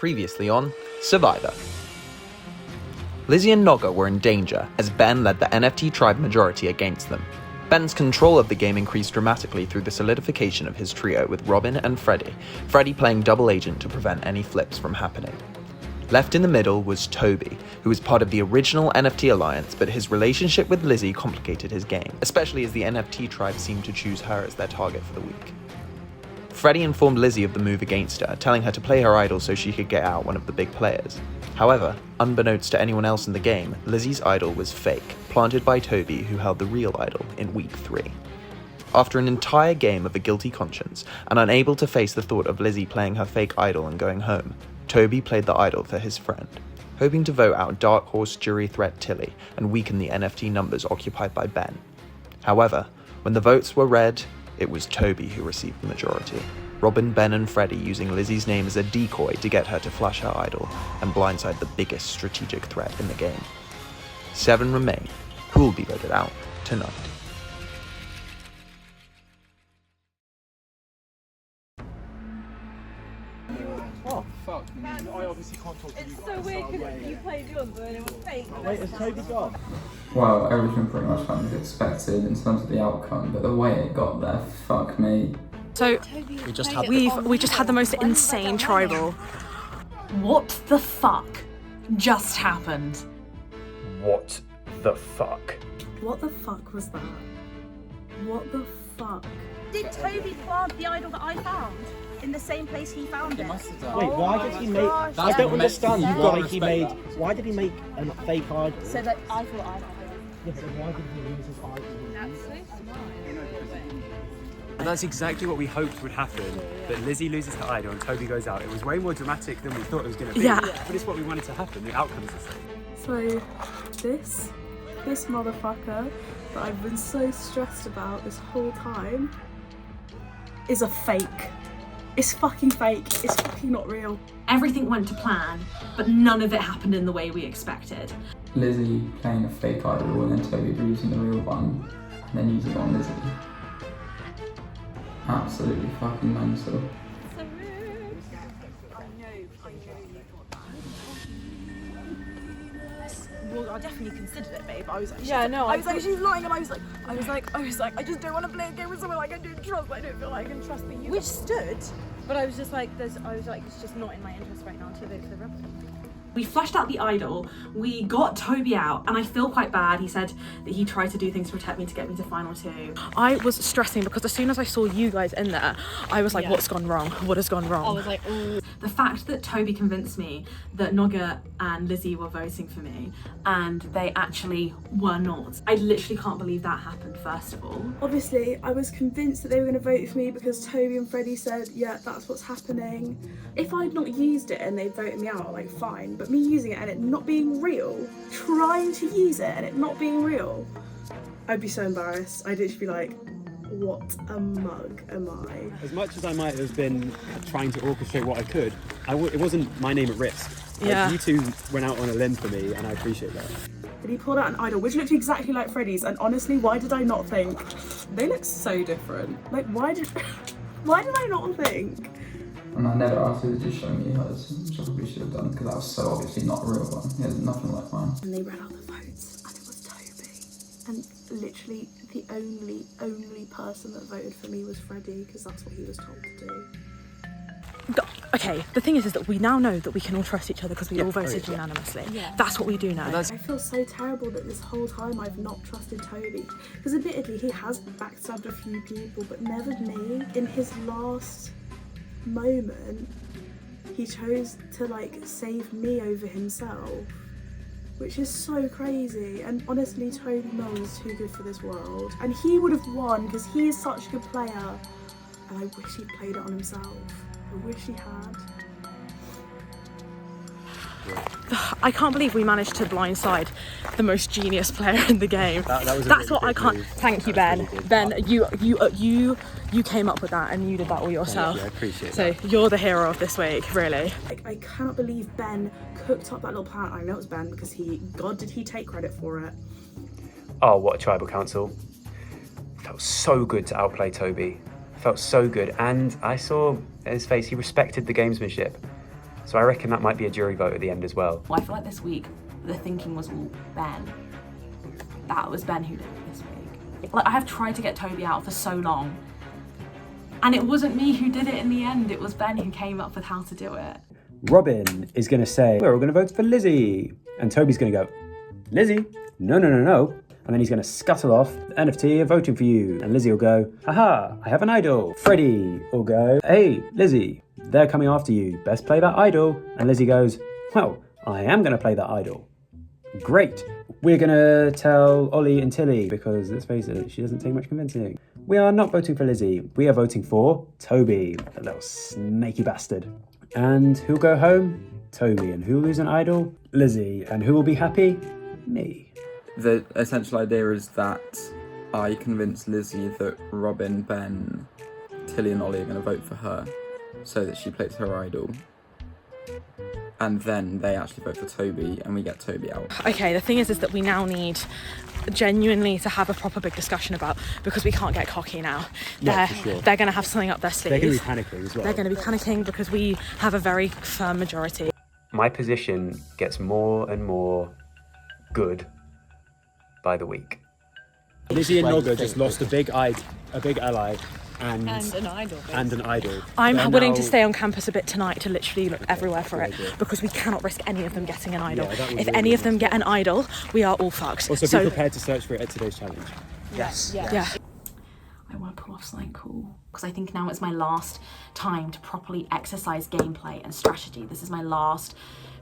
Previously on Survivor. Lizzie and Nogga were in danger as Ben led the NFT tribe majority against them. Ben's control of the game increased dramatically through the solidification of his trio with Robin and Freddie, Freddie playing double agent to prevent any flips from happening. Left in the middle was Toby, who was part of the original NFT alliance, but his relationship with Lizzie complicated his game, especially as the NFT tribe seemed to choose her as their target for the week. Freddie informed Lizzie of the move against her, telling her to play her idol so she could get out one of the big players. However, unbeknownst to anyone else in the game, Lizzie's idol was fake, planted by Toby, who held the real idol in week 3. After an entire game of a guilty conscience, and unable to face the thought of Lizzie playing her fake idol and going home, Toby played the idol for his friend, hoping to vote out Dark Horse jury threat Tilly and weaken the NFT numbers occupied by Ben. However, when the votes were read, it was Toby who received the majority. Robin, Ben and Freddie using Lizzie's name as a decoy to get her to flash her idol and blindside the biggest strategic threat in the game. 7 remain, who will be voted out tonight. Oh, fuck. I obviously can't talk to you. It's so weird because you played yours and it was fake. Wait, has Toby gone? Well, everything pretty much went as expected in terms of the outcome, but the way it got there, fuck me. So we just had the most insane tribal. What the fuck just happened? What the fuck? What the fuck was that? What the fuck? Did Toby plant the idol that I found in the same place he found it? Wait, why did he make? I don't understand why did he make a fake idol? So that I thought I had it. Yeah, so why did he use his idol? And that's exactly what we hoped would happen, that Lizzie loses her idol and Toby goes out. It was way more dramatic than we thought it was going to be, but it's what we wanted to happen. The outcome's the same. So this motherfucker that I've been so stressed about this whole time is a fake. It's fucking fake. It's fucking not real. Everything went to plan, but none of it happened in the way we expected. Lizzie playing a fake idol and then Toby using the real one and then using it on Lizzie. Absolutely fucking mental. Well, I definitely considered it, babe. I was like, I was like, she's lying, and I was like, I just don't want to play a game with someone like I don't trust. I don't feel like I can trust you. Which stood, but I was just like, it's just not in my interest right now to vote for the rebel. We flashed out the idol, we got Toby out, and I feel quite bad. He said that he tried to do things to protect me to get me to final 2. I was stressing because as soon as I saw you guys in there, I was like, what's gone wrong? What has gone wrong? I was like, ooh. The fact that Toby convinced me that Nogga and Lizzie were voting for me, and they actually were not. I literally can't believe that happened, first of all. Obviously, I was convinced that they were going to vote for me because Toby and Freddie said, yeah, that's what's happening. If I'd not used it and they voted me out, like, fine. But me using it and it not being real, trying to use it and it not being real, I'd be so embarrassed. I'd literally be like, what a mug am I? As much as I might have been trying to orchestrate what I could, it wasn't my name at risk. Yeah. You two went out on a limb for me and I appreciate that. But he pulled out an idol which looked exactly like Freddie's, and honestly, why did I not think, they look so different? Like, why did I not think? And I never asked her to just show me hers, which I probably should have done because that was so obviously not a real one. It was nothing like mine. And they read out the votes and it was Toby. And literally the only person that voted for me was Freddie because that's what he was told to do. Okay, the thing is that we now know that we can all trust each other because we all voted unanimously. Yeah. That's what we do now. I feel so terrible that this whole time I've not trusted Toby. Because admittedly he has backstabbed a few people, but never me. In his last moment, he chose to like save me over himself, which is so crazy. And honestly, Toby Mills is too good for this world. And he would have won because he is such a good player. And I wish he'd played it on himself. I wish he had. I can't believe we managed to blindside the most genius player in the game. That's what I can't. Thank you, Ben. Ben, you came up with that and you did that all yourself. Yeah, I appreciate so that. You're the hero of this week, really. Like, I cannot believe Ben cooked up that little plan. I know it's Ben because God, did he take credit for it? Oh, what a tribal council. Felt so good to outplay Toby. Felt so good. And I saw in his face, he respected the gamesmanship. So I reckon that might be a jury vote at the end as well. I feel like this week, the thinking was all Ben. That was Ben who did it this week. Like, I have tried to get Toby out for so long, and it wasn't me who did it in the end, it was Ben who came up with how to do it. Robin is going to say, we're all going to vote for Lizzie. And Toby's going to go, Lizzie? No, no, no, no. And then he's going to scuttle off, NFT are voting for you. And Lizzie will go, haha, I have an idol. Freddie will go, hey, Lizzie, they're coming after you. Best play that idol. And Lizzie goes, well, I am going to play that idol. Great. We're going to tell Ollie and Tilly, because let's face it, she doesn't take much convincing. We are not voting for Lizzie. We are voting for Toby, the little snaky bastard. And who'll go home? Toby. And who'll lose an idol? Lizzie. And who will be happy? Me. The essential idea is that I convince Lizzie that Robin, Ben, Tilly and Ollie are going to vote for her so that she plays her idol. And then they actually vote for Toby and we get Toby out. Okay, the thing is that we now need genuinely to have a proper big discussion about, because we can't get cocky now. Yeah, for sure. They're going to have something up their sleeve. They're going to be panicking as well. They're going to be panicking because we have a very firm majority. My position gets more and more good by the week. Lizzie and Nogga just lost a big ally and an idol. And an idol. I'm willing to stay on campus a bit tonight to literally look everywhere for it, because we cannot risk any of them getting an idol. Yeah, if any of them get an idol, we are all fucked. Also, be prepared to search for it at today's challenge. Yes. Yeah. I want to pull off something cool, because I think now it's my last time to properly exercise gameplay and strategy. This is my last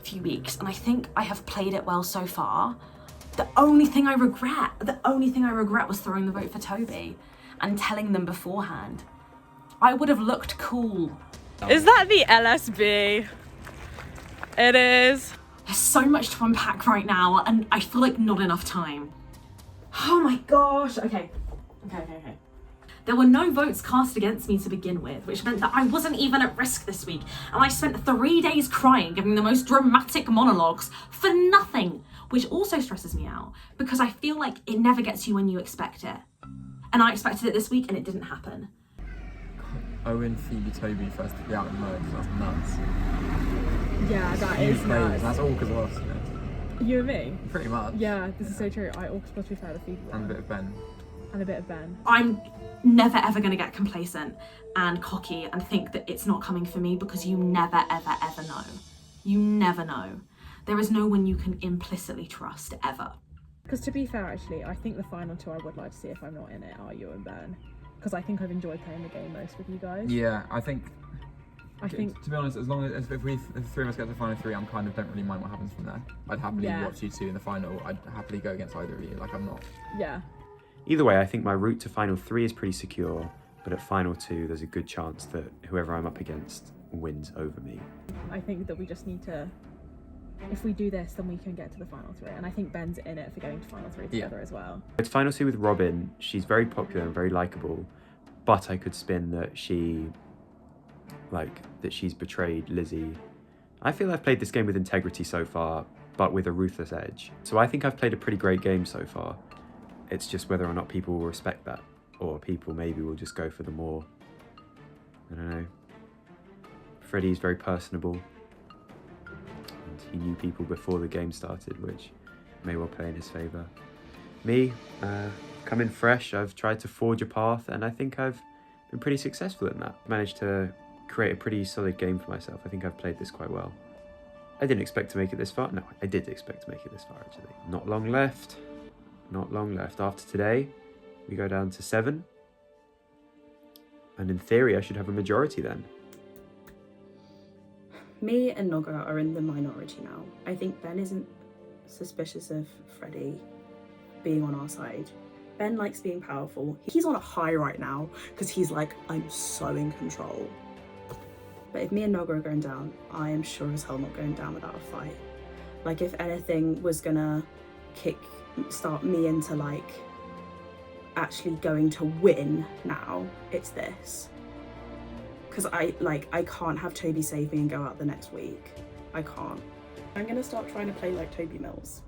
few weeks, and I think I have played it well so far. The only thing I regret was throwing the vote for Toby and telling them beforehand. I would have looked cool. Is that the LSB? It is. There's so much to unpack right now, and I feel like not enough time. Oh my gosh. Okay. There were no votes cast against me to begin with, which meant that I wasn't even at risk this week. And I spent 3 days crying, giving the most dramatic monologues for nothing, which also stresses me out because I feel like it never gets you when you expect it. And I expected it this week and it didn't happen. Owen, Phoebe, Toby first to be out in merge, that's nuts. Yeah, that is nuts. That's all because of us, You and me? pretty much. Yeah, this is so true. I also supposed to be fair to Phoebe. And a bit of Ben. And a bit of Ben. I'm never ever going to get complacent and cocky and think that it's not coming for me, because you never ever ever know. You never know. There is no one you can implicitly trust ever. Because to be fair, actually, I think the final two I would like to see if I'm not in it are you and Ben. Because I think I've enjoyed playing the game most with you guys. Yeah, I think, to be honest, as long as if the three of us get to the final three, I'm kind of don't really mind what happens from there. I'd happily watch you two in the final. I'd happily go against either of you. Like, I'm not. Yeah. Either way, I think my route to final 3 is pretty secure, but at final 2, there's a good chance that whoever I'm up against wins over me. I think that we just need to, if we do this, then we can get to the final 3. And I think Ben's in it for getting to final 3 together as well. It's final 2 with Robin. She's very popular and very likeable, but I could spin that she's betrayed Lizzie. I feel I've played this game with integrity so far, but with a ruthless edge. So I think I've played a pretty great game so far. It's just whether or not people will respect that, or people maybe will just go for the more, I don't know. Freddie's very personable, and he knew people before the game started, which may well play in his favour. Me, coming fresh, I've tried to forge a path, and I think I've been pretty successful in that. Managed to create a pretty solid game for myself. I think I've played this quite well. I didn't expect to make it this far. No, I did expect to make it this far, actually. Not long left. Not long left. After today, we go down to 7. And in theory, I should have a majority then. Me and Nogga are in the minority now. I think Ben isn't suspicious of Freddie being on our side. Ben likes being powerful. He's on a high right now because he's like, I'm so in control. But if me and Nogga are going down, I am sure as hell not going down without a fight. Like, if anything was gonna start me into like actually going to win now, it's this. Because I can't have Toby save me and go out the next week. I can't. I'm gonna start trying to play like Toby Mills.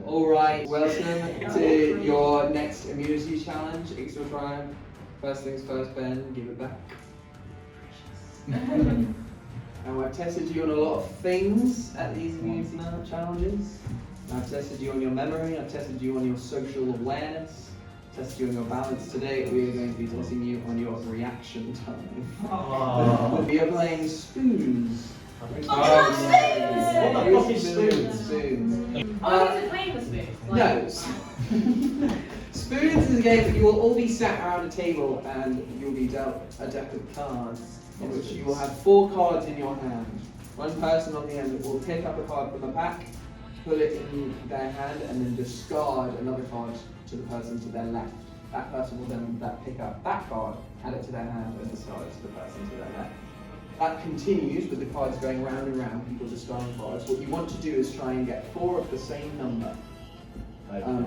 Alright, welcome to your next immunity challenge, Extra Triumph. First things first, Ben, give it back. And I've tested you on a lot of things at these immunity challenges. I've tested you on your memory, I've tested you on your social awareness, tested you on your balance. Today we are going to be testing you on your reaction time. We are playing spoons. What the fuck is spoons? Spoons. Oh, he's playing with spoons. No. Spoons is a game that you will all be sat around a table and you'll be dealt a deck of cards in which you will have 4 cards in your hand. One person on the end will pick up a card from a pack, put it in their hand, and then discard another card to the person to their left. That person will then pick up that card, add it to their hand, and discard it to the person to their left. That continues with the cards going round and round, people discarding cards. What you want to do is try and get 4 of the same number.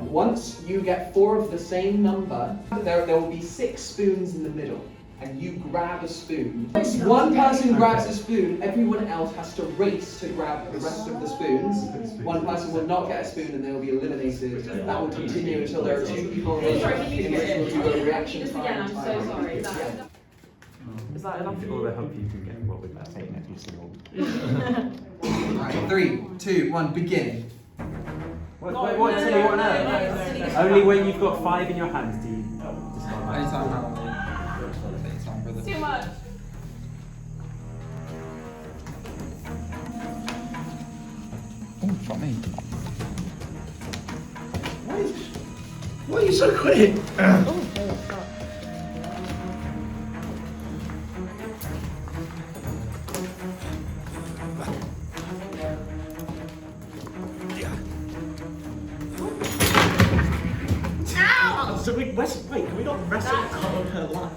Once you get 4 of the same number, there will be 6 spoons in the middle, and you grab a spoon. Once one person grabs a spoon, everyone else has to race to grab the rest of the spoons. One person will not get a spoon and they will be eliminated. That will continue until there are 2 people in which will do a reaction time. I'm so sorry. Is that enough? All the help you can get, what with that taking it too small. Alright, 3, 2, 1, begin. What on earth? Only when you've got 5 in your hands do you discard that. Too much. Oh, fuck me. Why are you so quick? So wait, can we not wrestle on her lap?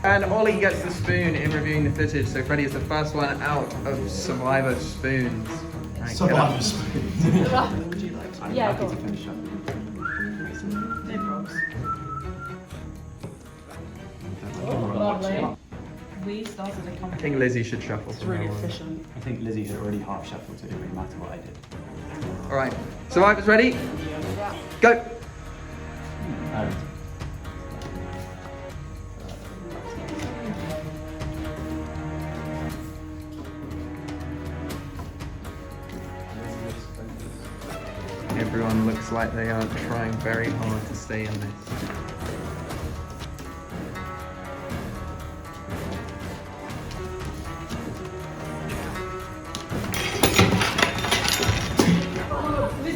And Ollie gets the spoon in reviewing the footage, so Freddie is the first one out of Survivor spoons. Right, Survivor spoons. I'm Yeah, happy go to on. finish up. Lovely. We started a I company. think Lizzie should shuffle. It's really efficient. I think Lizzie had already half shuffled, so it didn't really matter what I did. Alright, Survivors ready? Go! Everyone looks like they are trying very hard to stay in this.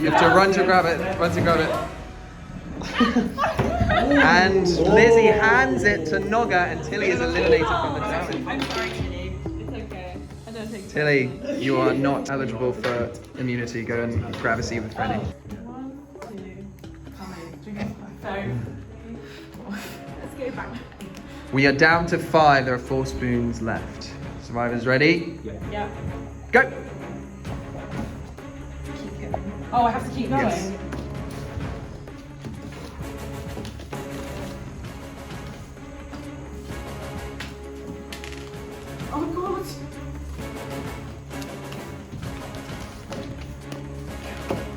You have to run to grab it, And Lizzie hands it to Nogga and Tilly is eliminated from the challenge. I'm sorry, Tilly. It's okay. I don't think Tilly, you are not eligible for immunity. Go and grab a seat with Freddie. 1, 2, let's go back. We are down to 5. There are 4 spoons left. Survivors ready? Yeah. Go! Oh, I have to keep going. Yes. Oh god.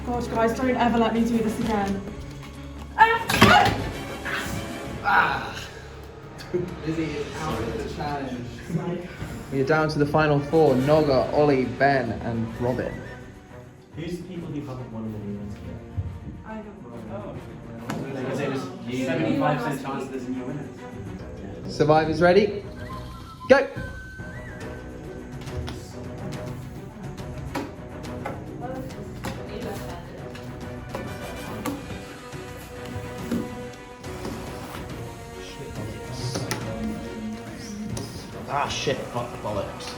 Gosh, guys, don't ever let me do this again. Lizzie is out of the challenge. We are down to the final 4. Nogga, Ollie, Ben and Robin. Who's the people who haven't won the immunity yet? I don't know. Because it was 75% chance there's a new winner. Survivors ready? Go! Ah shit, fuck the bollocks.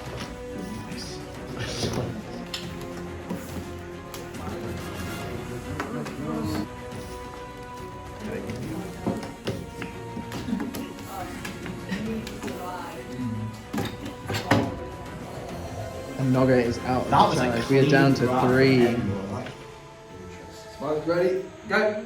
And Nogga is out of That the was challenge. We are down to 3. Survivors ready? Go!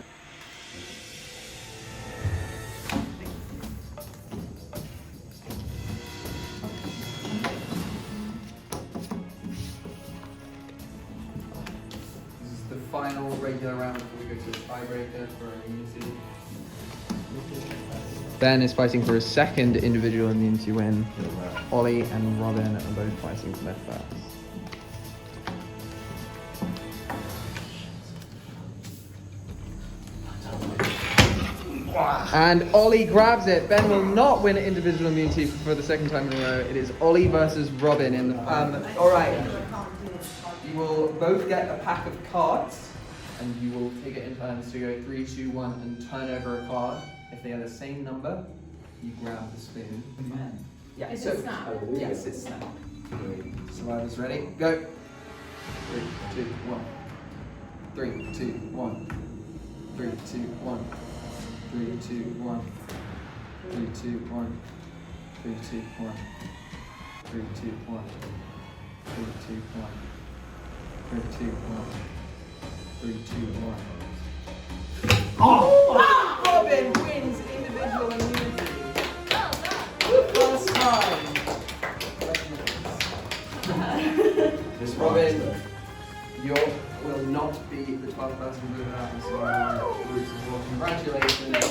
final regular round before we go to the tiebreaker for immunity. Ben is fighting for his second individual immunity win. Ollie and Robin are both fighting for their first. And Ollie grabs it. Ben will not win individual immunity for the second time in a row. It is Ollie versus Robin in the all right. You will both get a pack of cards, and you will take it in turns to go 3, 2, 1, and turn over a card. If they are the same number, you grab the spoon. Yeah. Is it snap? Yes, it's snap. Survivors ready? Go. 3, 2, 1. 3, 2, 1. 3, 2, 1. 3, 2, 1. 3, 2, 1. 3, 2, 1. 3, 2, 1. 3, 2, 1. 3, 2, 1. 3, 2, 1. Oh! Robin wins individual immunity. First time. Robin, you will not be the 12th person moving out of Survivor. Congratulations.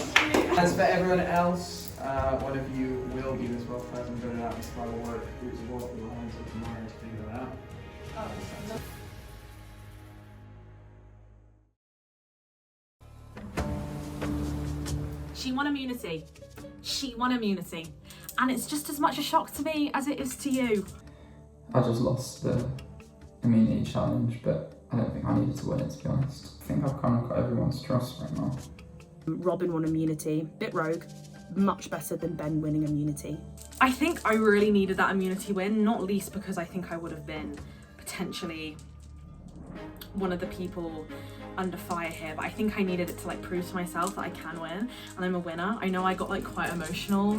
As for everyone else, one of you will be the 12th person voted out of Survivor Warwick. Roots of Warwick will have until tomorrow to figure that out. She won immunity. She won immunity. And it's just as much a shock to me as it is to you. I just lost the immunity challenge, but I don't think I needed to win it, to be honest. I think I've kind of got everyone's trust right now. Robin won immunity, bit rogue, much better than Ben winning immunity. I think I really needed that immunity win, not least because I think I would have been potentially one of the people under fire here, but I think I needed it to like prove to myself that I can win and I'm a winner. I know I got like quite emotional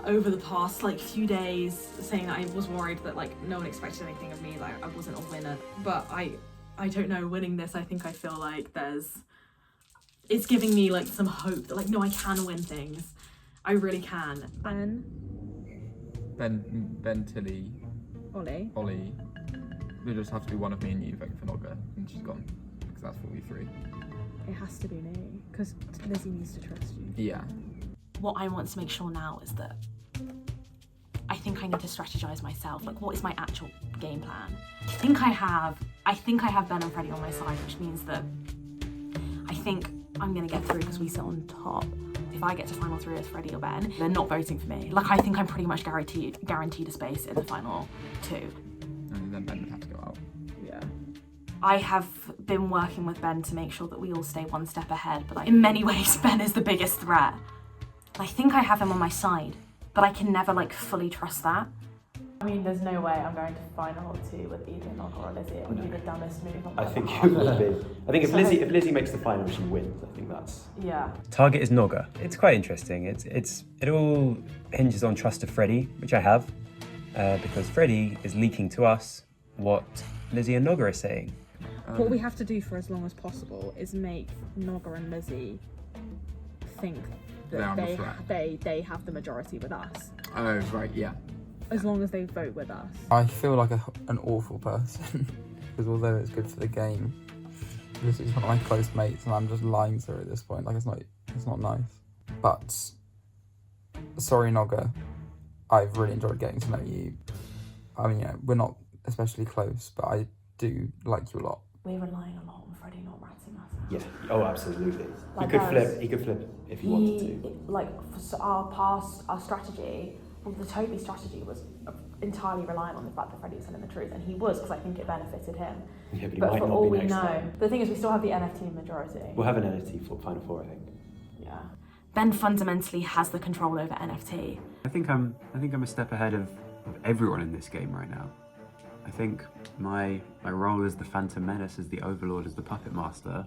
over the past like few days, saying that I was worried that like no one expected anything of me, like I wasn't a winner, but I don't know, winning this, I think I feel like it's giving me like some hope that like no, I can win things. I really can. Ben, Tilly, Ollie. It'll just have to be one of me and you voting for Nogga, and she's gone, because that's 43. It has to be me, because Lizzie needs to trust you. Yeah. What I want to make sure now is that I think I need to strategize myself. Like, what is my actual game plan? I think I have Ben and Freddie on my side, which means that I think I'm gonna get through because we sit on top. If I get to final 3 as Freddie or Ben, they're not voting for me. Like, I think I'm pretty much guaranteed a space in the final 2. And then Ben would have to go out. Yeah. I have been working with Ben to make sure that we all stay one step ahead, but like, in many ways, Ben is the biggest threat. I think I have him on my side, but I can never like fully trust that. I mean, there's no way I'm going to final 2 with either Nogga or Lizzie. It would be the dumbest move on my I think part. it would be. I think if Lizzie makes the final, she wins. I think that's... Yeah. Target is Nogga. It's quite interesting. It all hinges on trust of Freddie, which I have, because Freddie is leaking to us what Lizzie and Nogga are saying. What we have to do for as long as possible is make Nogga and Lizzie think that they have the majority with us. Oh, right, yeah. As long as they vote with us. I feel like an awful person, because although it's good for the game, this is one of my close mates, and I'm just lying to her at this point. Like, it's not nice. But sorry, Nogga. I've really enjoyed getting to know you. I mean, yeah, we're not especially close, but I do like you a lot. We're relying a lot on Freddie not ratting us out. Yeah. Oh, absolutely. Like He could flip if he wanted to. Like, for our strategy, well, the Toby strategy was entirely reliant on the fact that Freddie was telling the truth, and he was, because I think it benefited him. Yeah, but he But might for not all be we next know, time. the thing is, we still have the NFT majority. We'll have an NFT for final 4, I think. Yeah. Ben fundamentally has the control over NFT. I think I'm a step ahead of everyone in this game right now. I think my role as the Phantom Menace, as the Overlord, as the Puppet Master,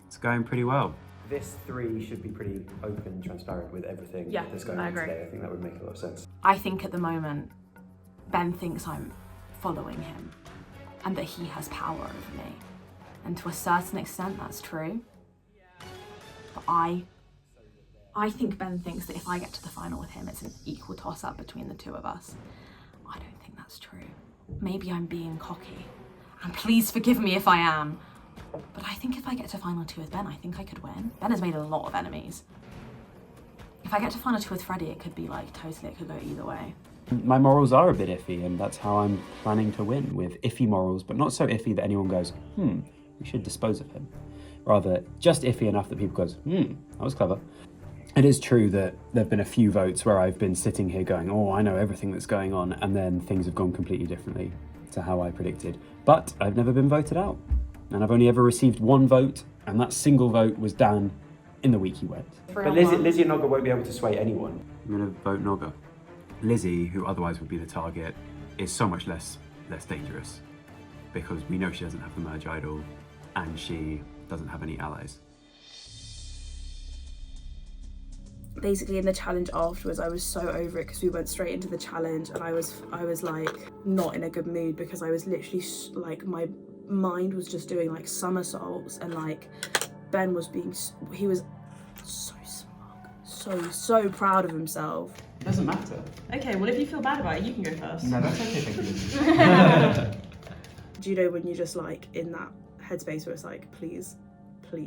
it's going pretty well. This 3 should be pretty open and transparent with everything that's going on today. I think that would make a lot of sense. I think at the moment, Ben thinks I'm following him and that he has power over me. And to a certain extent, that's true. But I think Ben thinks that if I get to the final with him, it's an equal toss-up between the 2 of us. I don't think that's true. Maybe I'm being cocky. And please forgive me if I am. But I think if I get to final 2 with Ben, I think I could win. Ben has made a lot of enemies. If I get to final 2 with Freddie, it could be like totally, it could go either way. My morals are a bit iffy, and that's how I'm planning to win, with iffy morals, but not so iffy that anyone goes, we should dispose of him. Rather, just iffy enough that people goes, that was clever. It is true that there have been a few votes where I've been sitting here going, oh, I know everything that's going on, and then things have gone completely differently to how I predicted. But I've never been voted out, and I've only ever received 1 vote, and that single vote was Dan in the week he went. But Lizzie and Nogga won't be able to sway anyone. I'm going to vote Nogga. Lizzie, who otherwise would be the target, is so much less dangerous because we know she doesn't have the merge idol and she doesn't have any allies. Basically in the challenge afterwards, I was so over it because we went straight into the challenge, and I was like not in a good mood because I was literally like, my mind was just doing like somersaults, and like Ben was he was so smug, so proud of himself. Doesn't matter. Okay, well if you feel bad about it, you can go first. No, that's okay, thank you. Do you know when you're just like in that headspace where it's like, please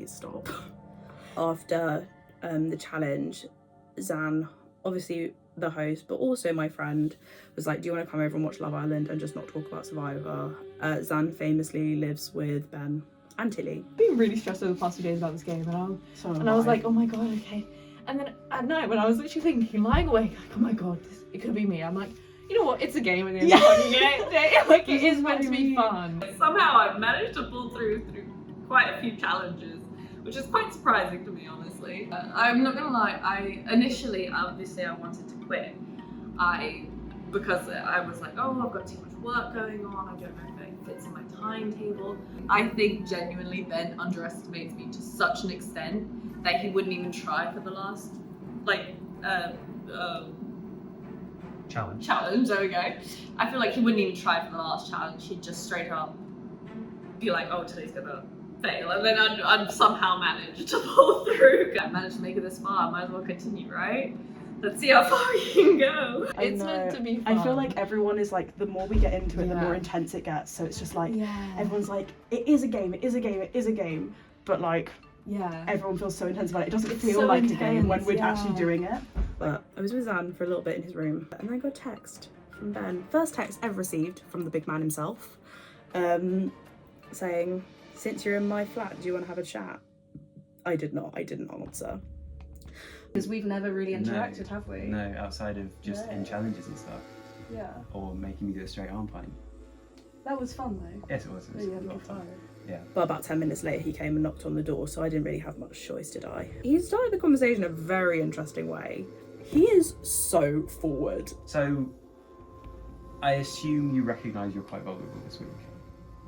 stop? After the challenge, Zan, obviously the host, but also my friend, was like, do you want to come over and watch Love Island and just not talk about Survivor? Zan famously lives with Ben and Tilly. I've been really stressed over the past few days about this game, and I was like, oh my god, okay. And then at night, when I was literally thinking, lying awake, like, oh my god, it could be me. I'm like, you know what? It's a game at the end of the fucking day. Like, it is meant to be fun. Somehow I've managed to pull through quite a few challenges, which is quite surprising to me, honestly. I'm not gonna lie, initially, obviously I wanted to quit. Because I was like, oh, I've got too much work going on, I don't know if it fits in my timetable. I think genuinely Ben underestimates me to such an extent that he wouldn't even try for the last, challenge, there we go. I feel like he wouldn't even try for the last challenge, he'd just straight up be like, oh, today's gonna fail, and then I'd somehow manage to pull through. I managed to make it this far, I might as well continue, right? Let's see how far we can go. It's meant to be fun. I feel like everyone is like, the more we get into it, the more intense it gets. So it's just like, everyone's like, it is a game. But like, everyone feels so intense about it. It doesn't feel so like intense, a game when we're actually doing it. But I was with Zan for a little bit in his room, and then I got a text from Ben. First text ever received from the big man himself, saying, since you're in my flat, do you want to have a chat? I didn't answer. Because we've never really interacted, have we? No, outside of just in challenges and stuff. Yeah. Or making me do a straight arm pint. That was fun though. Yes, it was. Really had a good time. Yeah. But about 10 minutes later, he came and knocked on the door, so I didn't really have much choice, did I? He started the conversation in a very interesting way. He is so forward. So, I assume you recognise you're quite vulnerable this week.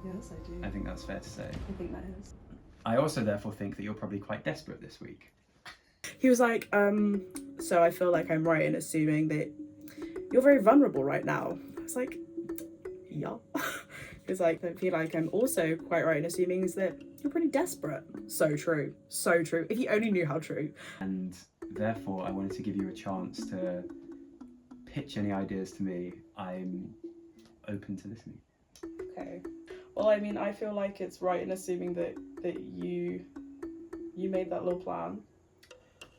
Yes, I do. I think that's fair to say. I think that is. I also therefore think that you're probably quite desperate this week. He was like, so I feel like I'm right in assuming that you're very vulnerable right now. I was like, yeah. He was like, I feel like I'm also quite right in assuming is that you're pretty desperate. So true. So true. If you only knew how true. And therefore, I wanted to give you a chance to pitch any ideas to me. I'm open to listening. Okay. Well, I mean, I feel like it's right in assuming that you made that little plan.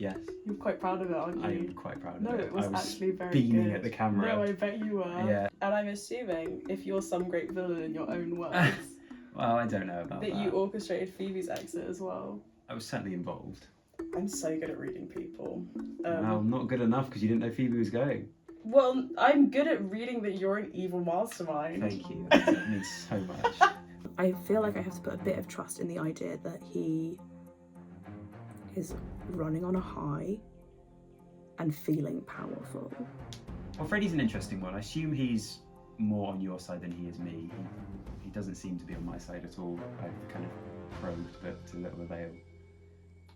Yes. You're quite proud of it, aren't you? I'm quite proud of it. No, it was actually very beaming good. at the camera. No, I bet you were. Yeah. And I'm assuming, if you're some great villain in your own words, Well, I don't know about that. that you orchestrated Phoebe's exit as well. I was certainly involved. I'm so good at reading people. Well, not good enough because you didn't know Phoebe was going. Well, I'm good at reading that you're an evil mastermind. Thank you. That means so much. I feel like I have to put a bit of trust in the idea that he is running on a high and feeling powerful. Well, Freddie's an interesting one. I assume he's more on your side than he is me. He doesn't seem to be on my side at all. I've kind of probed, but to little avail.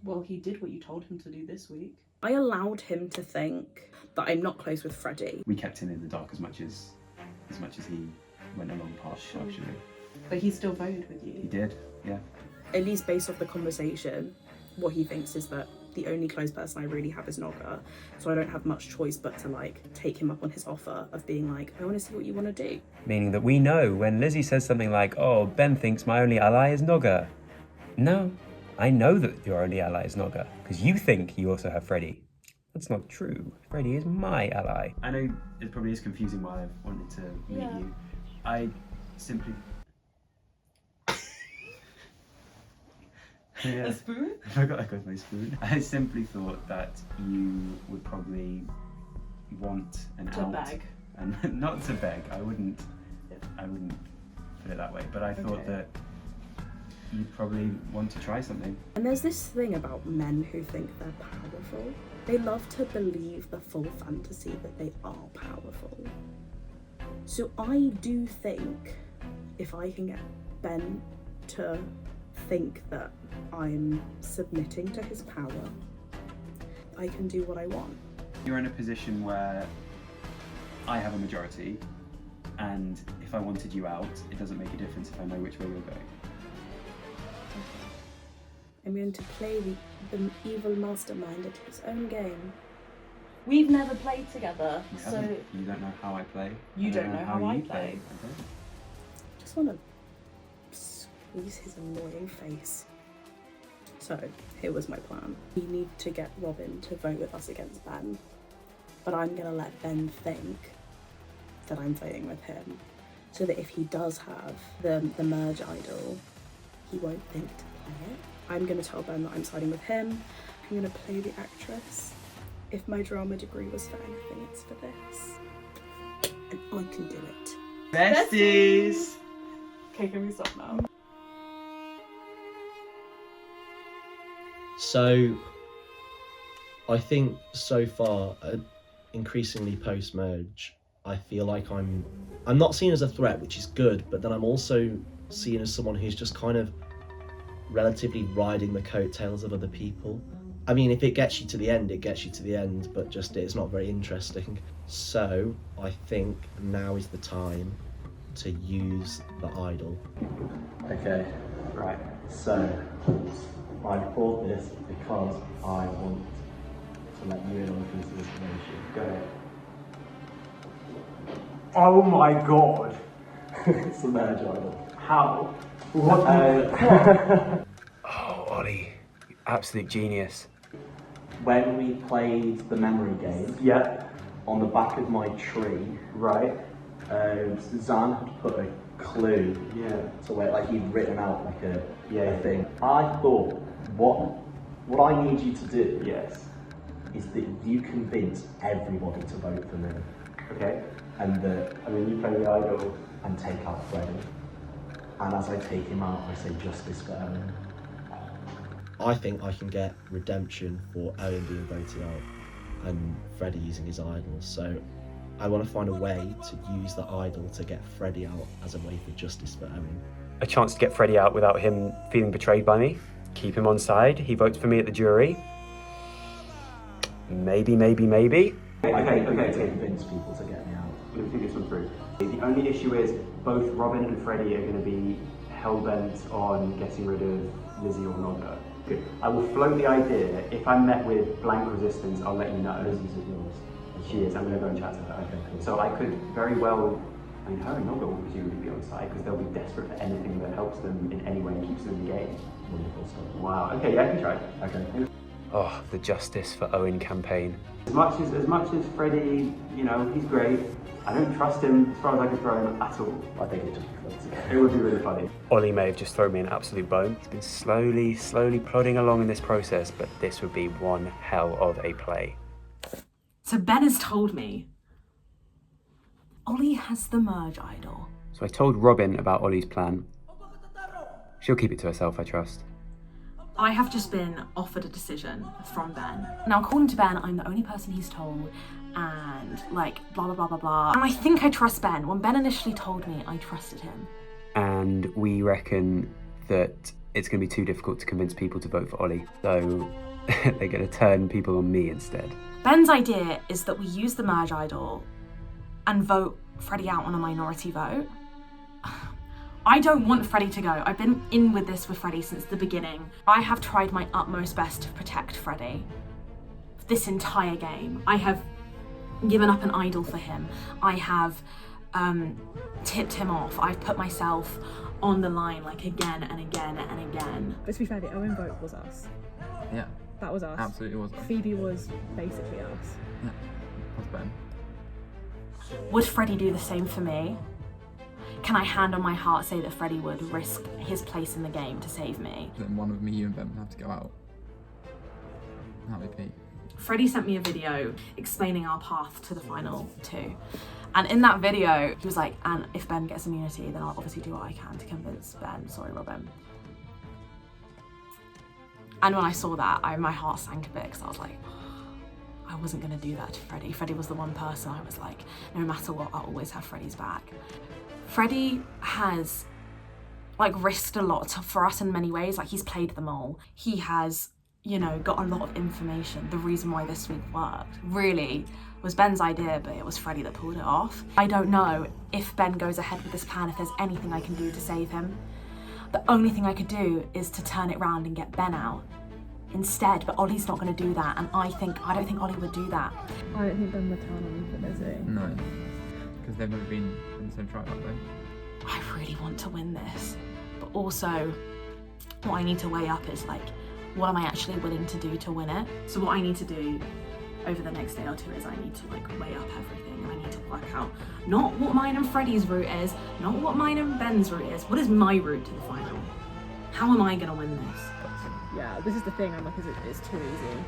Well, he did what you told him to do this week. I allowed him to think that I'm not close with Freddie. We kept him in the dark as much as he went along past, actually. But he still voted with you. He did, yeah. At least based off the conversation, what he thinks is that the only close person I really have is Nogga, so I don't have much choice but to like take him up on his offer of being like, I want to see what you want to do. Meaning that we know when Lizzie says something like, oh, Ben thinks my only ally is Nogga, No, I know that your only ally is Nogga, because you think you also have Freddy. That's not true. Freddy is my ally. I know it probably is confusing why I've wanted to meet you. I simply... A spoon? I forgot I got my spoon. I simply thought that you would probably want an out. To beg. And not to beg. I wouldn't put it that way. But I thought that you'd probably want to try something. And there's this thing about men who think they're powerful. They love to believe the full fantasy that they are powerful. So I do think if I can get Ben to think that I'm submitting to his power, I can do what I want. You're in a position where I have a majority, and if I wanted you out, it doesn't make a difference if I know which way you're going. I'm going to play the evil mastermind at his own game. We've never played together, so You don't know how I play. You don't know how I you play. Okay. Just want to squeeze his annoying face. So, here was my plan. We need to get Robin to vote with us against Ben, but I'm going to let Ben think that I'm voting with him, so that if he does have the merge idol, he won't think to play it. I'm going to tell Ben that I'm siding with him. I'm going to play the actress. If my drama degree was for anything, it's for this. And I can do it. Besties! Okay, can we stop now? So, I think so far, increasingly post-merge, I feel like I'm not seen as a threat, which is good, but then I'm also seen as someone who's just kind of relatively riding the coattails of other people. I mean, if it gets you to the end, it gets you to the end, but just it's not very interesting. So, I think now is the time to use the idol. Okay, right, so I bought this because I want to let you in on a piece of information. Go ahead. Oh my god! It's a merge idol. How? What? Oh, Ollie, you absolute genius. When we played the memory game, Yeah. on the back of my tree, Right. Zan had put a clue Yeah. to where, like, he'd written out like a Yeah. thing. I thought, what I need you to do Yes. is that you convince everybody to vote for me, Okay. and that And then you play the idol. and take out Freddie. And as I take him out, I say justice for Owen. I think I can get redemption for Owen being voted out and Freddie using his idol. So I want to find a way to use the idol to get Freddie out as a way for justice for Owen. A chance to get Freddie out without him feeling betrayed by me. Keep him on side. He votes for me at the jury. Maybe. Okay, to convince people to get me out. Let me think this one through. The only issue is both Robin and Freddie are going to be hell-bent on getting rid of Lizzie or Nogga. Good. I will float the idea. If I'm met with blank resistance, I'll let you know. Lizzie's at yours. She is. I'm going to go and chat to her. Okay, cool. So I could very well, I mean, her and Nogga will presumably be on side because they'll be desperate for anything that helps them in any way and keeps them in the game. Wonderful stuff. Wow. Okay, yeah, I can try. Okay. Oh, the Justice for Owen campaign. As much as Freddie, you know, he's great. I don't trust him as far as I can throw him at all. I think it'd just be fun to get. It would be really funny. Ollie may have just thrown me an absolute bone. He's been slowly plodding along in this process, but this would be one hell of a play. So Ben has told me Ollie has the merge idol. So I told Robin about Ollie's plan. She'll keep it to herself, I trust. I have just been offered a decision from Ben. Now, according to Ben, I'm the only person he's told, and like blah blah blah blah blah. And I think I trust Ben. When Ben initially told me, I trusted him. And we reckon that it's going to be too difficult to convince people to vote for Ollie, so they're going to turn people on me instead. Ben's idea is that we use the merge idol and vote Freddie out on a minority vote. I don't want Freddie to go. I've been in with this with Freddie since the beginning. I have tried my utmost best to protect Freddie. This entire game. I have given up an idol for him. I have tipped him off. I've put myself on the line like again and again and again. But to be fair, the Owen vote was us. Yeah. That was us. Absolutely was. Phoebe was basically us. Yeah. That's Ben. Would Freddie do the same for me? Can I hand on my heart say that Freddie would risk his place in the game to save me? Then one of me, you and Ben would have to go out. That'd be Pete. Freddie sent me a video explaining our path to the final 2. And in that video, he was like, and if Ben gets immunity, then I'll obviously do what I can to convince Ben. Sorry, Robin. And when I saw that, my heart sank a bit because I was like, I wasn't gonna do that to Freddie. Freddie was the one person I was like, no matter what, I'll always have Freddie's back. Freddie has like risked a lot for us in many ways. Like he's played them all. He has, you know, got a lot of information. The reason why this week worked really was Ben's idea, but it was Freddie that pulled it off. I don't know if Ben goes ahead with this plan, if there's anything I can do to save him. The only thing I could do is to turn it round and get Ben out instead, but Ollie's not going to do that, and I don't think Ollie would do that. I don't think Ben would turn on me for Lizzie. No, because they've never been in the same tribe, have they? I really want to win this, but also what I need to weigh up is like, what am I actually willing to do to win it? So what I need to do over the next day or 2 is I need to like weigh up everything, and I need to work out not what mine and Freddie's route is, not what mine and Ben's route is, what is my route to the final? How am I gonna win this? Yeah, this is the thing, I'm like, it's too easy.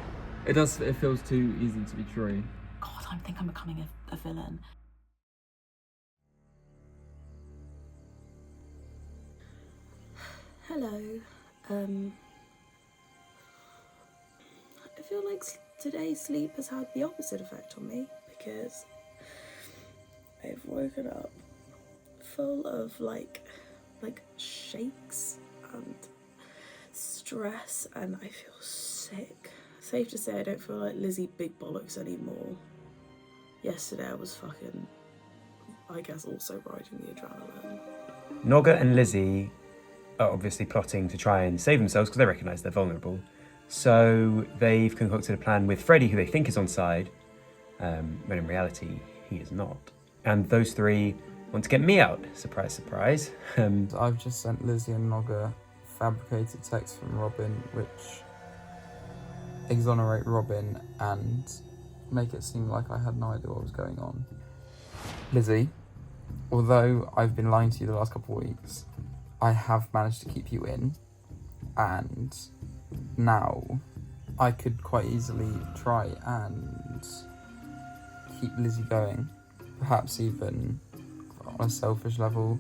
It does, it feels too easy to be true. God, I think I'm becoming a villain. Hello, I feel like today's sleep has had the opposite effect on me because I've woken up full of like shakes and stress, and I feel sick. Safe to say I don't feel like Lizzie Big Bollocks anymore. Yesterday I was fucking, I guess, also riding the adrenaline. Nogga and Lizzie are obviously plotting to try and save themselves because they recognise they're vulnerable. So they've concocted a plan with Freddie, who they think is on side, when in reality he is not. And those 3 want to get me out. Surprise, surprise. I've just sent Lizzie and Nogga fabricated text from Robin, which exonerate Robin and make it seem like I had no idea what was going on. Lizzie, although I've been lying to you the last couple of weeks, I have managed to keep you in, and now I could quite easily try and keep Lizzie going. Perhaps even on a selfish level,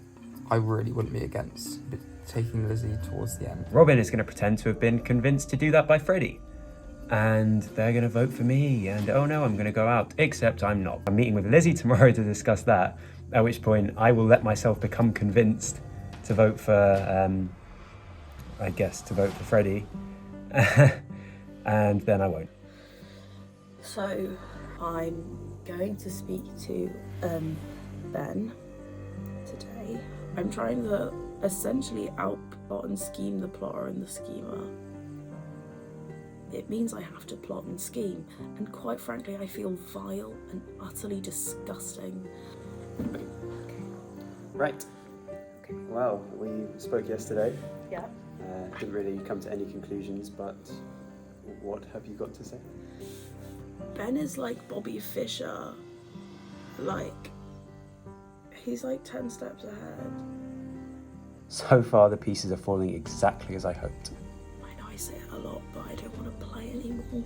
I really wouldn't be against taking Lizzie towards the end. Robin is going to pretend to have been convinced to do that by Freddie. And they're going to vote for me, and oh no, I'm going to go out. Except I'm not. I'm meeting with Lizzie tomorrow to discuss that, at which point I will let myself become convinced to vote for, I guess, to vote for Freddie. And then I won't. So I'm going to speak to Ben today. I'm trying to essentially outplot and scheme the plotter and the schemer. It means I have to plot and scheme, and quite frankly I feel vile and utterly disgusting. Right. Okay. Well, we spoke yesterday. Yeah. Didn't really come to any conclusions, but what have you got to say? Ben is like Bobby Fischer. Like, he's like 10 steps ahead. So far, the pieces are falling exactly as I hoped. I know I say it a lot, but I don't want to play anymore.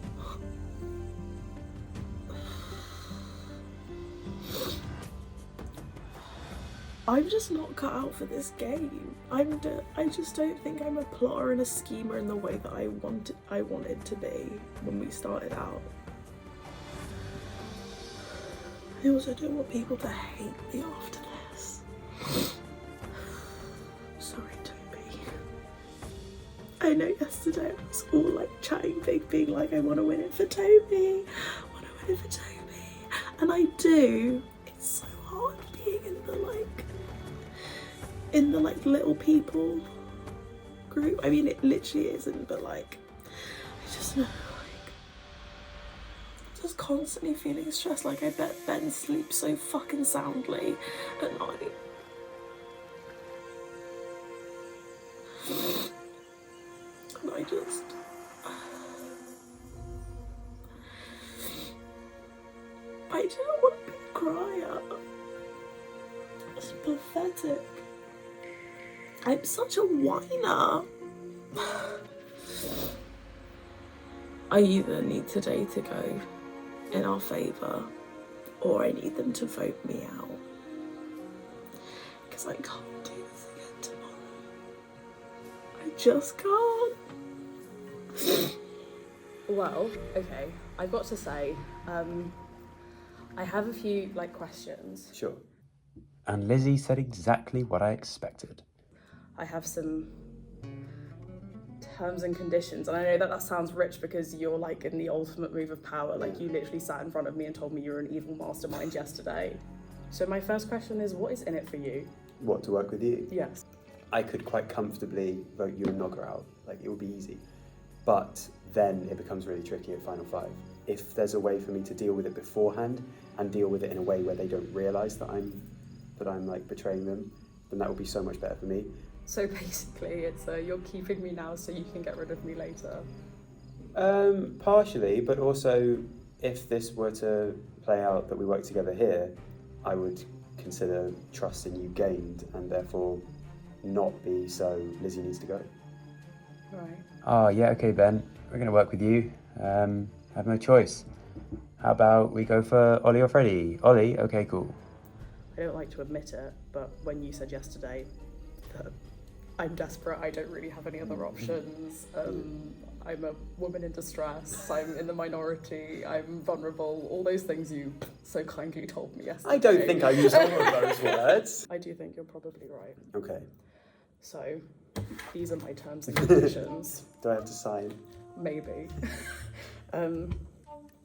I'm just not cut out for this game. I just don't think I'm a plotter and a schemer in the way that I wanted to be when we started out. I also don't want people to hate me after this. Sorry, Toby. I know yesterday I was all like chatting big, being like, I want to win it for Toby. I want to win it for Toby. And I do. It's so hard being in the little people group. I mean, it literally isn't, but like, I just know, like, just constantly feeling stressed. Like, I bet Ben sleeps so fucking soundly at night. And I just... I didn't want to be a crier. It's pathetic. I'm such a whiner. I either need today to go in our favour, or I need them to vote me out. Because I can't do this again tomorrow. I just can't. Well, okay, I've got to say, I have a few, questions. Sure. And Lizzie said exactly what I expected. I have some terms and conditions, and I know that sounds rich because you're in the ultimate move of power. You literally sat in front of me and told me you were an evil mastermind yesterday. So my first question is, what is in it for you? What, to work with you? Yes. I could quite comfortably vote you and Nogger out. It would be easy. But then it becomes really tricky at Final Five. If there's a way for me to deal with it beforehand and deal with it in a way where they don't realise that I'm betraying them, then that would be so much better for me. So basically, it's you're keeping me now so you can get rid of me later. Partially, but also if this were to play out that we work together here, I would consider trust in you gained and therefore not be so Lizzie needs to go. Right. Oh, yeah, okay, Ben. We're going to work with you. Have no choice. How about we go for Ollie or Freddie? Ollie? Okay, cool. I don't like to admit it, but when you said yesterday that I'm desperate, I don't really have any other options. I'm a woman in distress, I'm in the minority, I'm vulnerable, all those things you so kindly told me yesterday. I don't think I used all of those words. I do think you're probably right. Okay. So, these are my terms and conditions. Do I have to sign? Maybe.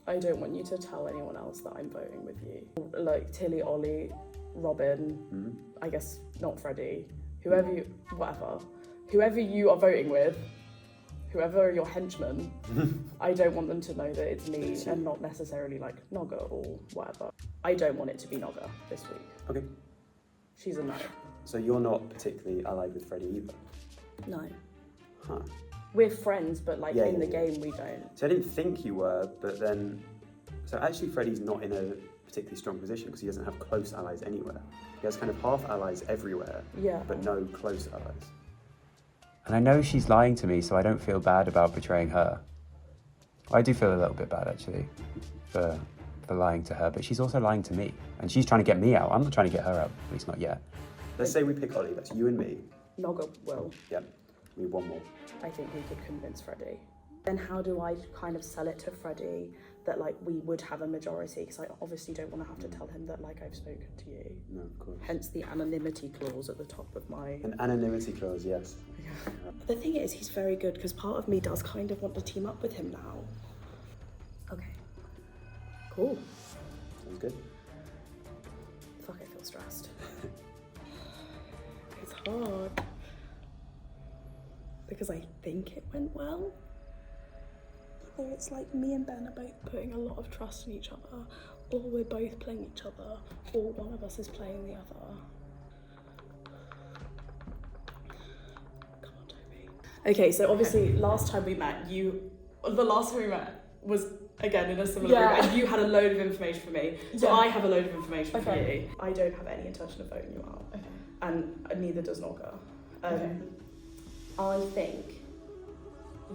I don't want you to tell anyone else that I'm voting with you. Tilly, Ollie, Robin, I guess not Freddie, whoever you are voting with, whoever are your henchmen, I don't want them to know that it's me and not necessarily Nogger or whatever. I don't want it to be Nogger this week. Okay. She's a no. So you're not particularly allied with Freddie either? No. Huh. We're friends, but in the game we don't. So I didn't think you were, but then... So actually Freddie's not in a particularly strong position because he doesn't have close allies anywhere. He has kind of half allies everywhere, but no close allies. And I know she's lying to me, so I don't feel bad about betraying her. I do feel a little bit bad, actually, for lying to her, but she's also lying to me. And she's trying to get me out. I'm not trying to get her out, at least not yet. Let's say we pick Ollie, that's you and me. Nogger will. Yep, we need one more. I think we could convince Freddie. Then how do I kind of sell it to Freddie that we would have a majority? Because I obviously don't want to have to tell him that I've spoken to you. No, of course. Hence the anonymity clause at the top of my... An anonymity clause, yes. Yeah. The thing is, he's very good because part of me does kind of want to team up with him now. Okay. Cool. Sounds good. Fuck, I feel stressed. It's hard. Because I think it went well. Either it's me and Ben are both putting a lot of trust in each other, or we're both playing each other, or one of us is playing the other. Come on, Toby. Okay, so obviously last time we met was again in a similar room, and you had a load of information for me. So I have a load of information for you. I don't have any intention of voting you out. Okay. And neither does Nogger. I think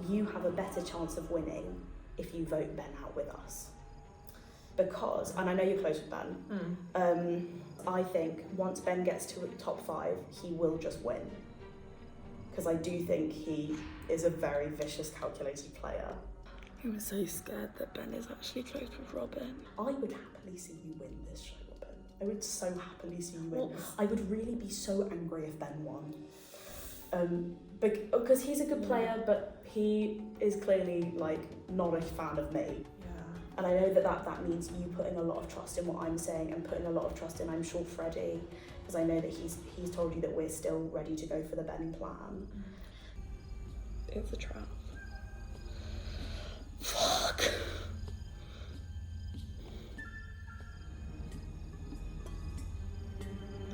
you have a better chance of winning if you vote Ben out with us. Because, and I know you're close with Ben, I think once Ben gets to the top 5, he will just win. Because I do think he is a very vicious, calculated player. I'm so scared that Ben is actually close with Robin. I would happily see you win this show, Robin. I would so happily see you win. I would really be so angry if Ben won. Because he's a good player, but he is clearly not a fan of me. Yeah. And I know that means you putting a lot of trust in what I'm saying and putting a lot of trust in, I'm sure, Freddie, because I know that he's told you that we're still ready to go for the Ben plan. It's a trap. Fuck.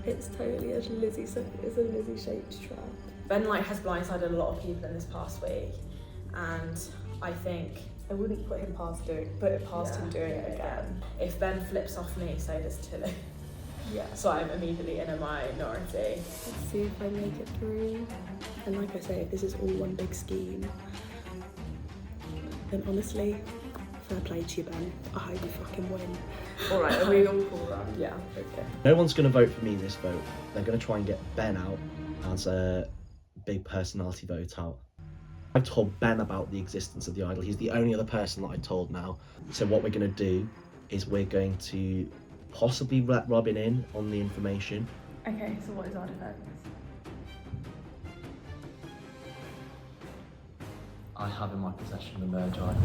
It's totally a Lizzie-shaped trap. Ben like has blindsided a lot of people in this past week, and I think I wouldn't put him past him doing it again. If Ben flips off me, so does Tilly. Yeah. So I'm immediately in a minority. Let's see if I make it through. And like I say, if this is all one big scheme, then honestly, fair play to you, Ben. I hope you fucking win. Alright, are we all cool then? Yeah, okay. No one's going to vote for me this vote. They're going to try and get Ben out as a big personality vote out. I've told Ben about the existence of the idol. He's the only other person that I told now. So what we're going to do is we're going to possibly let Robin in on the information. Okay, so what is our defense? I have in my possession the merge idol.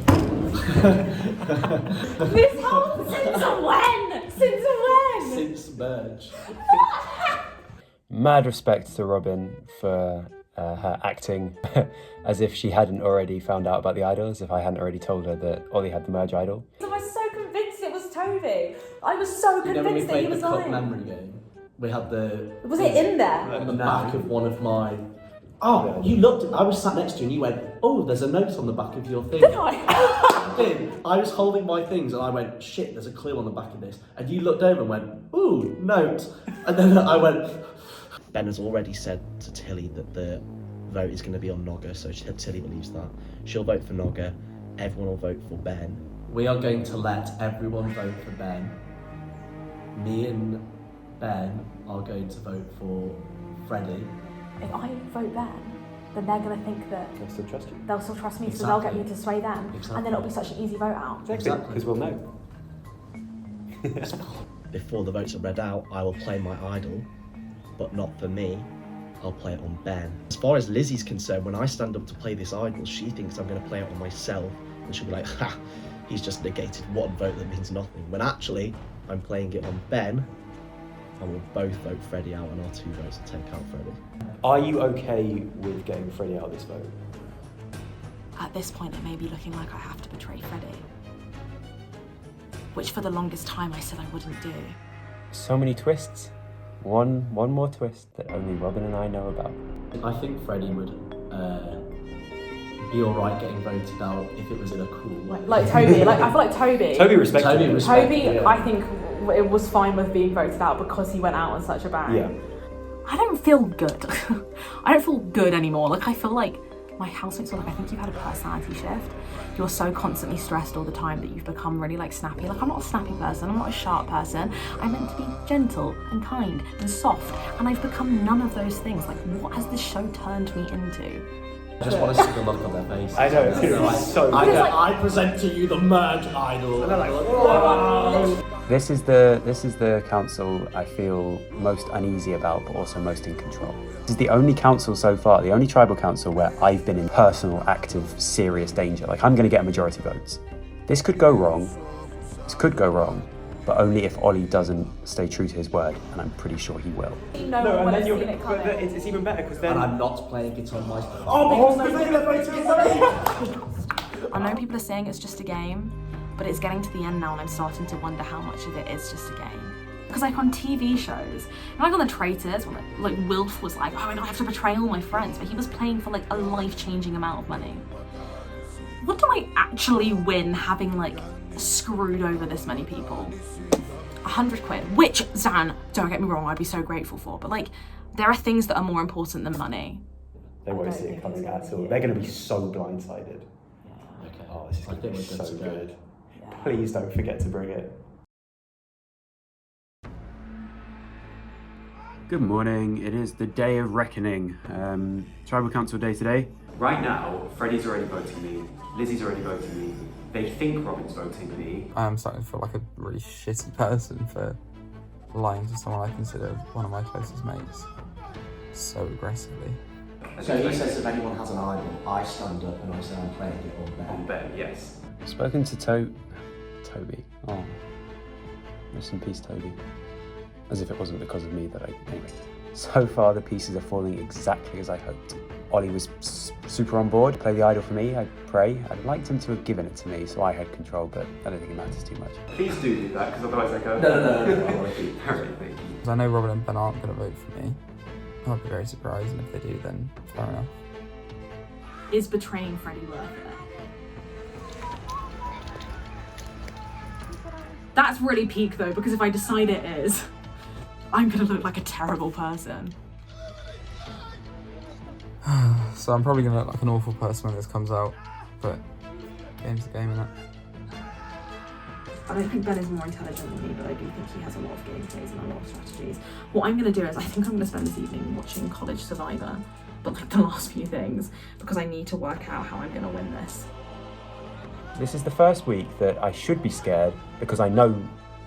This whole since when? Since when? Since merge. Mad respect to Robin for her acting as if she hadn't already found out about the idol, as if I hadn't already told her that Ollie had the merge idol. I was so convinced it was Toby. I was so convinced that he was the cup lying. memory game. We had the. Was it in there? On the back of one of my. Oh, you looked, I was sat next to you and you went, oh, there's a note on the back of your thing. Did I? I was holding my things and I went, shit, there's a clue on the back of this. And you looked over and went, ooh, note. And then I went... Ben has already said to Tilly that the vote is going to be on Nogga, so Tilly believes that. She'll vote for Nogga, everyone will vote for Ben. We are going to let everyone vote for Ben. Me and Ben are going to vote for Freddie. If I vote Ben, then they're going to think that They'll still trust you. they'll still trust me, Exactly. so they'll get me to sway them, Exactly. and then it'll be such an easy vote out. Exactly, because we'll know. Before the votes are read out, I will play my idol, but not for me. I'll play it on Ben. As far as Lizzie's concerned, when I stand up to play this idol, she thinks I'm going to play it on myself, and she'll be like, ha, he's just negated one vote that means nothing. When actually, I'm playing it on Ben, and we'll both vote Freddie out, and our 2 votes will take out Freddie. Are you okay with getting Freddie out of this vote? At this point, it may be looking like I have to betray Freddie, which for the longest time I said I wouldn't do. So many twists. One more twist that only Robin and I know about. I think Freddie would be alright getting voted out if it was in a cool way. Like Toby, like I feel like Toby. Toby respected Toby it. respected Toby, it. I think it was fine with being voted out because he went out on such a bang. Yeah. I don't feel good. I don't feel good anymore. Like, I feel like my housemates were like, I think you've had a personality shift. You're so constantly stressed all the time that you've become really like snappy. Like, I'm not a snappy person, I'm not a sharp person. I'm meant to be gentle and kind and soft, and I've become none of those things. Like, what has this show turned me into? I just want to see the look on their face. I know, it's gonna be so good. I present to you the merge idol. And they're like, whoa. This is the council I feel most uneasy about, but also most in control. This is the only council so far, the only tribal council where I've been in personal, active, serious danger. Like, I'm going to get a majority votes. This could go wrong. This could go wrong, but only if Ollie doesn't stay true to his word, and I'm pretty sure he will. No one would have seen it coming. But it's even better because then. And I'm not playing it on my. I know people are saying it's just a game, but it's getting to the end now and I'm starting to wonder how much of it is just a game. Because like on TV shows, like on The Traitors, when like Wilf was like, oh, I have to betray all my friends, but he was playing for like a life-changing amount of money. What do I actually win having like screwed over this many people? 100 quid, which, Zan, don't get me wrong, I'd be so grateful for, but like, there are things that are more important than money. They won't see it coming at all. They're going to be so blindsided. Okay. Oh, this is going to be we're so good to good. Please don't forget to bring it. Good morning. It is the day of reckoning. Tribal Council day today. Right now, Freddie's already voting me. Lizzie's already voting me. They think Robin's voting me. I'm starting to feel like a really shitty person for lying to someone I consider one of my closest mates so aggressively. So he says if anyone has an idol, I stand up and I say I'm playing it on Ben. On Ben, yes. Spoken to Toby. Oh, rest in peace, Toby. As if it wasn't because of me that I. Anyway, so far the pieces are falling exactly as I hoped. Ollie was super on board to play the idol for me, I pray. I'd liked him to have given it to me so I had control, but I don't think it matters too much. Please do that, because otherwise I go... No. Because I know Robin and Ben aren't going to vote for me. I'd be very surprised, and if they do, then fair enough. Is betraying Freddie worth it? That's really peak though, because if I decide it is, I'm gonna look like a terrible person. So I'm probably going to look like an awful person when this comes out, but game's the game, innit? I don't think Ben is more intelligent than me, but I do think he has a lot of gameplays and a lot of strategies. What I'm going to do is I think I'm going to spend this evening watching College Survivor, but like the last few things, because I need to work out how I'm going to win this. This is the first week that I should be scared because I know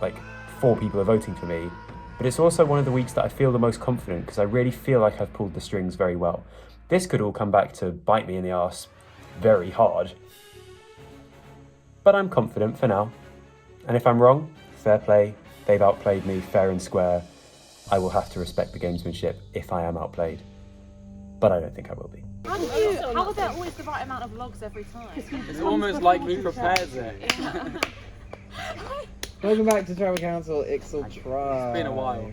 like 4 people are voting for me, but it's also one of the weeks that I feel the most confident because I really feel like I've pulled the strings very well. This could all come back to bite me in the arse very hard, but I'm confident for now. And if I'm wrong, fair play, they've outplayed me fair and square. I will have to respect the gamesmanship if I am outplayed, but I don't think I will be. How are there always the right amount of logs every time? It's almost like he prepares it. Welcome back to Tribal Council Ixal Tribe. It's been a while.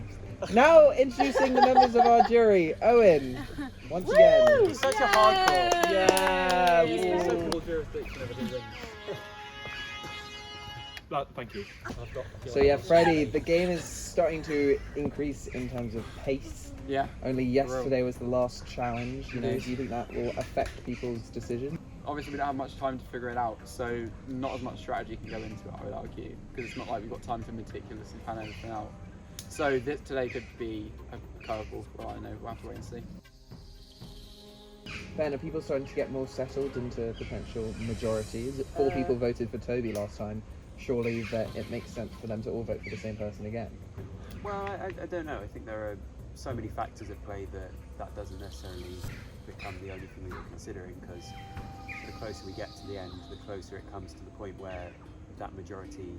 Now introducing the members of our jury. Owen, once again. He's such a hardcore. Yeah. He's so cool jurisdiction over the ring. Thank you. So yeah, Freddie, the game is starting to increase in terms of pace. Yeah. Only yesterday was the last challenge. You know, do you think that will affect people's decision? Obviously, we don't have much time to figure it out, so not as much strategy can go into it, I would argue, because it's not like we've got time to meticulously plan everything out. So today could be a curveball. Well, I don't know. We'll have to wait and see. Ben, are people starting to get more settled into potential majorities? 4 people voted for Toby last time. Surely that it makes sense for them to all vote for the same person again. Well, I don't know. I think there are so many factors at play that doesn't necessarily become the only thing that you're considering, because the closer we get to the end, the closer it comes to the point where that majority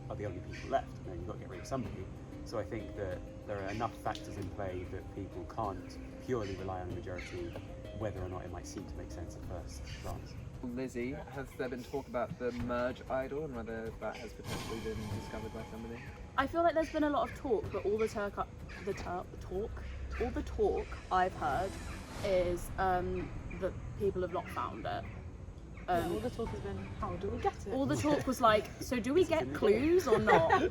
are the only people left. You know, you've got to get rid of somebody. So I think that there are enough factors in play that people can't purely rely on the majority, whether or not it might seem to make sense at first glance. Lizzie, has there been talk about the merge idol and whether that has potentially been discovered by somebody? I feel like there's been a lot of talk, but all the talk I've heard is that people have not found it. All the talk has been, how do we get it? All the talk was like, so do we get clues or not?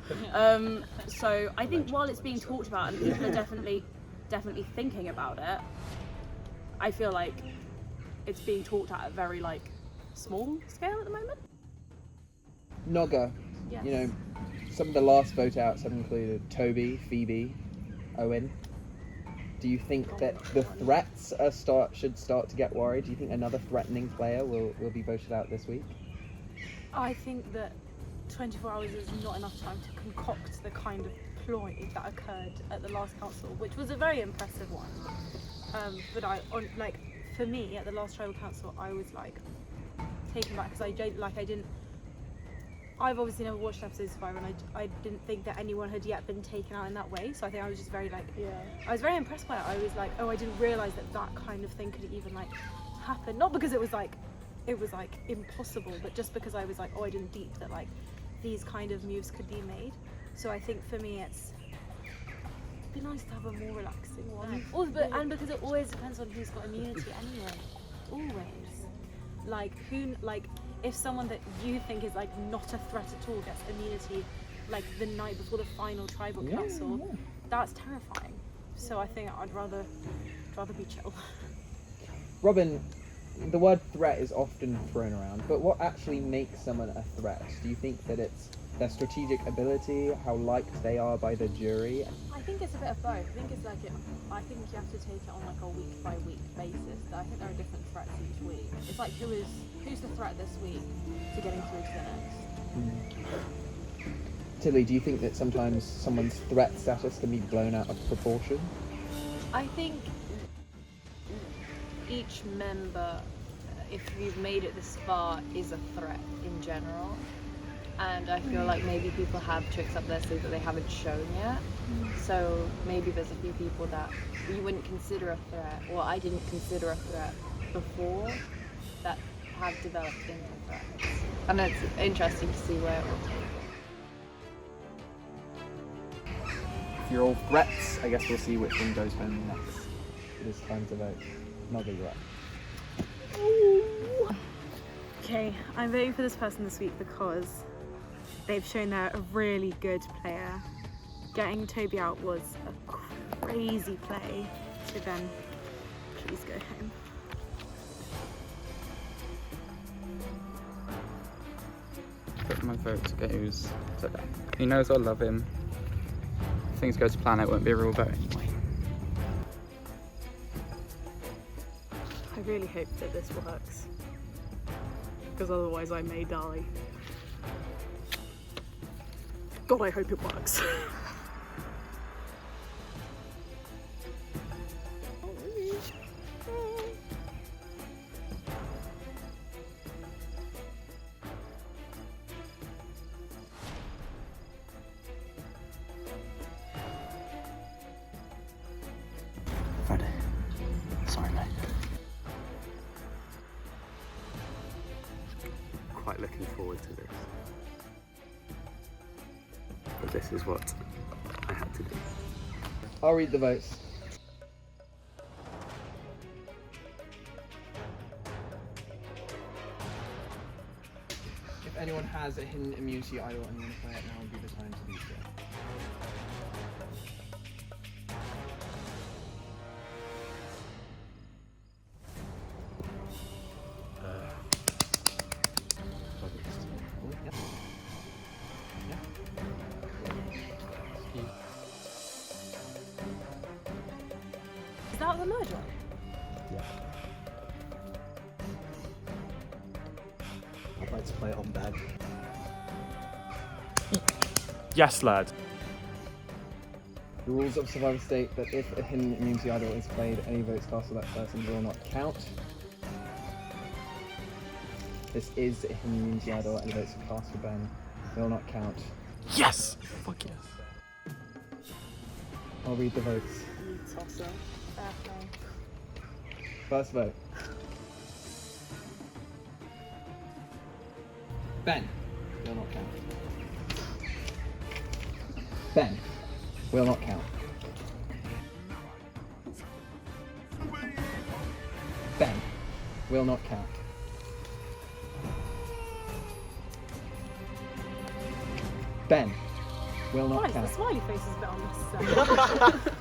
So I think while it's being talked about and people are definitely thinking about it, I feel like it's being talked at a very like small scale at the moment. Nogga, Yes. you know, some of the last vote outs have included Toby, Phoebe, Owen. Do you think that the threats should start to get worried? Do you think another threatening player will be voted out this week? I think that 24 hours is not enough time to concoct the kind of ploy that occurred at the last council, which was a very impressive one. But for me, at the last tribal council, I was like taken back because I've obviously never watched episodes of Survivor, and I didn't think that anyone had yet been taken out in that way. So I think I was just very I was very impressed by it. I was like, oh, I didn't realise that kind of thing could even like happen. Not because it was impossible, but just because I was like, oh, I didn't deep that like these kind of moves could be made. So I think for me, it'd be nice to have a more relaxing one. And because it always depends on who's got immunity anyway. Always. If someone that you think is like not a threat at all gets immunity like the night before the final tribal council, that's terrifying. So I think I'd rather be chill. Robin, the word threat is often thrown around, but what actually makes someone a threat? Do you think that it's their strategic ability, how liked they are by the jury? I think it's a bit of both. I think you have to take it on like a week by week basis. I think there are different threats each week. It's like who's the threat this week to getting through to the next. Tilly, do you think that sometimes someone's threat status can be blown out of proportion? I think each member, if you've made it this far, is a threat in general. And I feel like maybe people have tricks up their sleeve that they haven't shown yet. So maybe there's a few people that you wouldn't consider a threat, or I didn't consider a threat before, that have developed into threats. And it's interesting to see where it will take. If you're all threats, I guess we'll see which one goes home next. It is time to vote. Nogga, you're up. Okay, I'm voting for this person this week because they've shown they're a really good player. Getting Toby out was a crazy play, so then please go home. But my vote goes to Ben. He knows I love him. If things go to plan, it won't be a real vote anyway. I really hope that this works, because otherwise I may die. God, I hope it works. Friday. Sorry, mate. Quite looking forward to this. But this is what I had to do. I'll read the votes. If anyone has a hidden immunity idol and you want to play it, now would be the time to do so. Is that the murder? Yeah. I'd like to play it on bed. Yes, lad. The rules of Survivor state that if a hidden immunity idol is played, any votes cast for that person will not count. This is a hidden immunity idol, any votes cast for Ben will not count. Yes! Fuck yes. I'll read the votes. First vote. Ben will not count. Ben will not count. Ben will not count. Ben will not Why count. the smiley face is a bit unnecessary.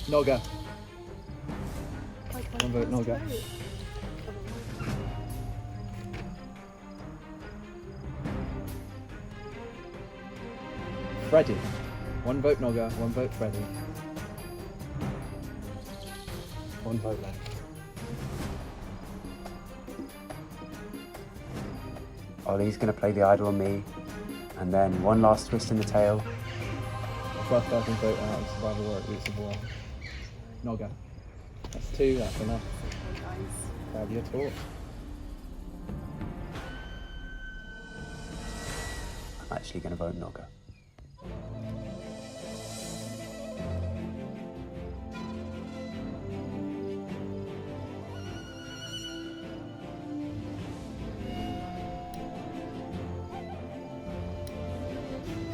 Nogga. One vote, Nogga. Freddy. One vote, Nogga. One vote, Freddy. One vote left. Ollie's going to play the idol on me, and then one last twist in the tail. First person vote out of Survivor Warwick Roots of War. Nogga. That's two, that's enough. Grab your torch. I'm actually going to vote Nogga.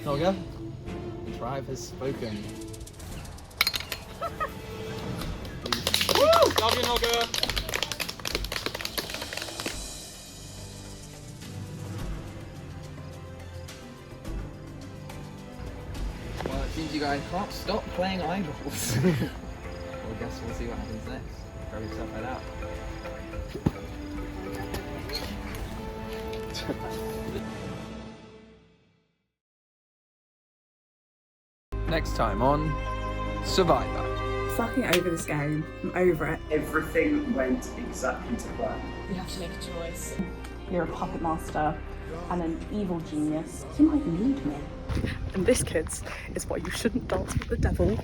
Nogga, the tribe has spoken. Love you, Nogga! Well, it seems you guys can't stop playing idols. Well, I guess we'll see what happens next. Throw yourself right out. Next time on Survivor. Fucking over this game. I'm over it. Everything went exactly to plan. You have to make a choice. You're a puppet master and an evil genius. You might even need me. And this, kids, is why you shouldn't dance with the devil.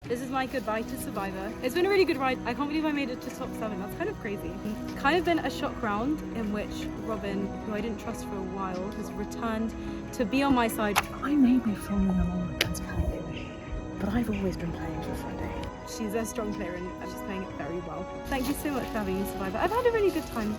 This is my goodbye to Survivor. It's been a really good ride. I can't believe I made it to top 7. That's kind of crazy. It's kind of been a shock round in which Robin, who I didn't trust for a while, has returned to be on my side. I may be following along with Ben's plan, but I've always been playing for Freddie. She's a strong player and she's playing it very well. Thank you so much for having me, Survivor. I've had a really good time.